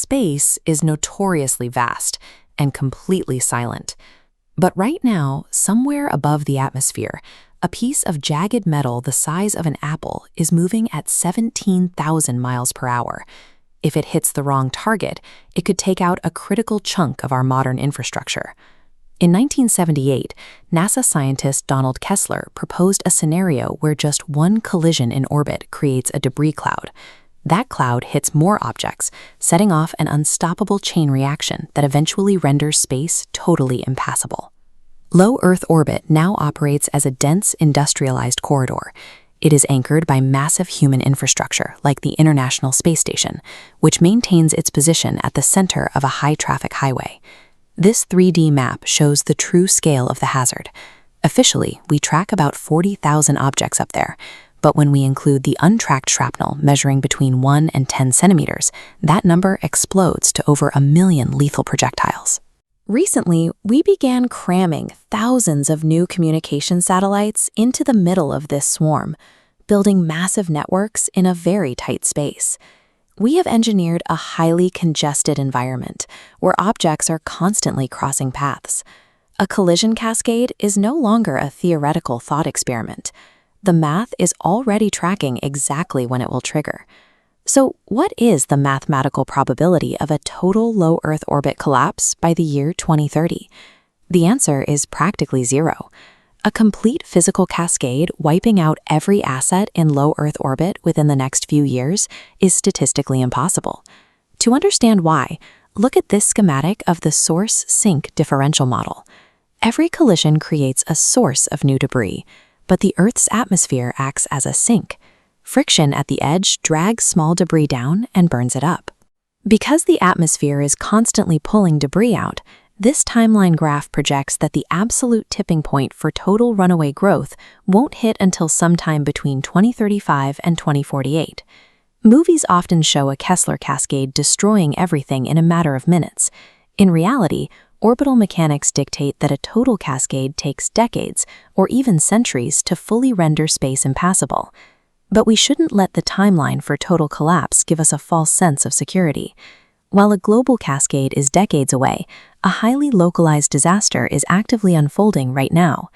space is notoriously vast and completely silent. But right now, somewhere above the atmosphere, a piece of jagged metal the size of an apple is moving at 17,000 miles per hour. If it hits the wrong target, it could take out a critical chunk of our modern infrastructure. In 1978, NASA scientist Donald Kessler proposed a scenario where just one collision in orbit creates a debris cloud. That cloud hits more objects, setting off an unstoppable chain reaction that eventually renders space totally impassable. Low Earth orbit now operates as a dense, industrialized corridor. It is anchored by massive human infrastructure like the International Space Station, which maintains its position at the center of a high-traffic highway. This 3D map shows the true scale of the hazard. Officially, we track about 40,000 objects up there, but when we include the untracked shrapnel measuring between 1 and 10 centimeters, that number explodes to over 1 million lethal projectiles. Recently, we began cramming thousands of new communication satellites into the middle of this swarm, building massive networks in a very tight space. We have engineered a highly congested environment where objects are constantly crossing paths. A collision cascade is no longer a theoretical thought experiment. The math is already tracking exactly when it will trigger. So what is the mathematical probability of a total low Earth orbit collapse by the year 2030? The answer is practically zero. A complete physical cascade wiping out every asset in low Earth orbit within the next few years is statistically impossible. To understand why, look at this schematic of the source-sink differential model. Every collision creates a source of new debris, but the Earth's atmosphere acts as a sink. Friction at the edge drags small debris down and burns it up. Because the atmosphere is constantly pulling debris out, this timeline graph projects that the absolute tipping point for total runaway growth won't hit until sometime between 2035 and 2048. Movies often show a Kessler cascade destroying everything in a matter of minutes. In reality, orbital mechanics dictate that a total cascade takes decades or even centuries to fully render space impassable. But we shouldn't let the timeline for total collapse give us a false sense of security. While a global cascade is decades away, a highly localized disaster is actively unfolding right now.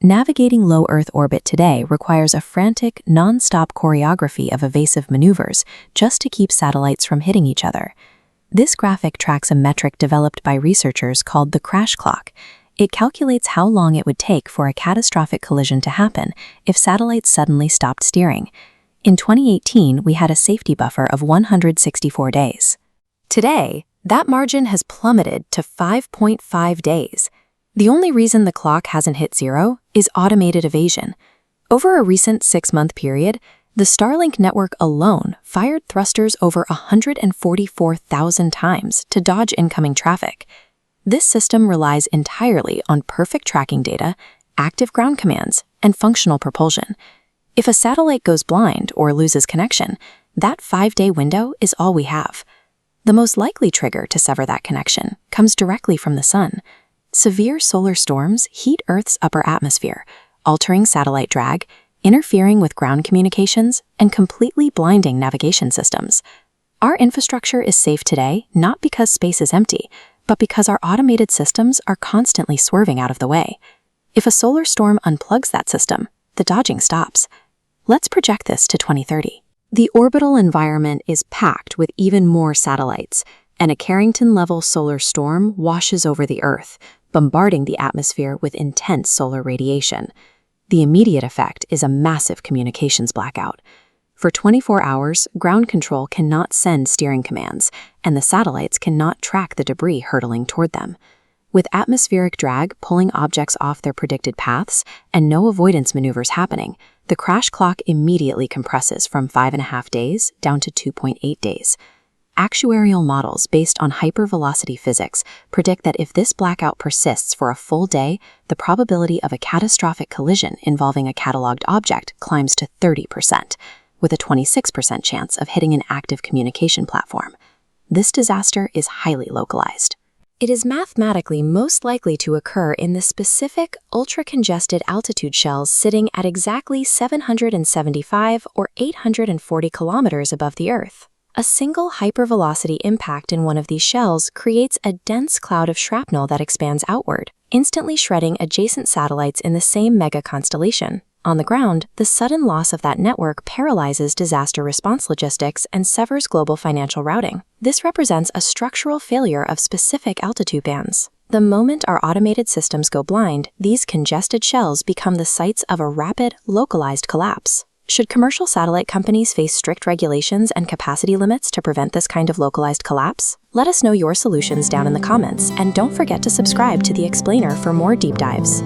Navigating low Earth orbit today requires a frantic, non-stop choreography of evasive maneuvers just to keep satellites from hitting each other. This graphic tracks a metric developed by researchers called the crash clock. It calculates how long it would take for a catastrophic collision to happen if satellites suddenly stopped steering. In 2018, we had a safety buffer of 164 days. Today, that margin has plummeted to 5.5 days. The only reason the clock hasn't hit zero is automated evasion. Over a recent 6-month period, the Starlink network alone fired thrusters over 144,000 times to dodge incoming traffic. This system relies entirely on perfect tracking data, active ground commands, and functional propulsion. If a satellite goes blind or loses connection, that 5-day window is all we have. The most likely trigger to sever that connection comes directly from the sun. Severe solar storms heat Earth's upper atmosphere, altering satellite drag, interfering with ground communications, and completely blinding navigation systems. Our infrastructure is safe today not because space is empty, but because our automated systems are constantly swerving out of the way. If a solar storm unplugs that system, the dodging stops. Let's project this to 2030. The orbital environment is packed with even more satellites, and a Carrington-level solar storm washes over the Earth, bombarding the atmosphere with intense solar radiation. The immediate effect is a massive communications blackout. For 24 hours, ground control cannot send steering commands, and the satellites cannot track the debris hurtling toward them. With atmospheric drag pulling objects off their predicted paths and no avoidance maneuvers happening, the crash clock immediately compresses from 5.5 days down to 2.8 days. Actuarial models based on hypervelocity physics predict that if this blackout persists for a full day, the probability of a catastrophic collision involving a cataloged object climbs to 30%, with a 26% chance of hitting an active communication platform. This disaster is highly localized. It is mathematically most likely to occur in the specific, ultra-congested altitude shells sitting at exactly 775 or 840 kilometers above the Earth. A single hypervelocity impact in one of these shells creates a dense cloud of shrapnel that expands outward, instantly shredding adjacent satellites in the same mega constellation. On the ground, the sudden loss of that network paralyzes disaster response logistics and severs global financial routing. This represents a structural failure of specific altitude bands. The moment our automated systems go blind, these congested shells become the sites of a rapid, localized collapse. Should commercial satellite companies face strict regulations and capacity limits to prevent this kind of localized collapse? Let us know your solutions down in the comments, and don't forget to subscribe to The Explainer for more deep dives.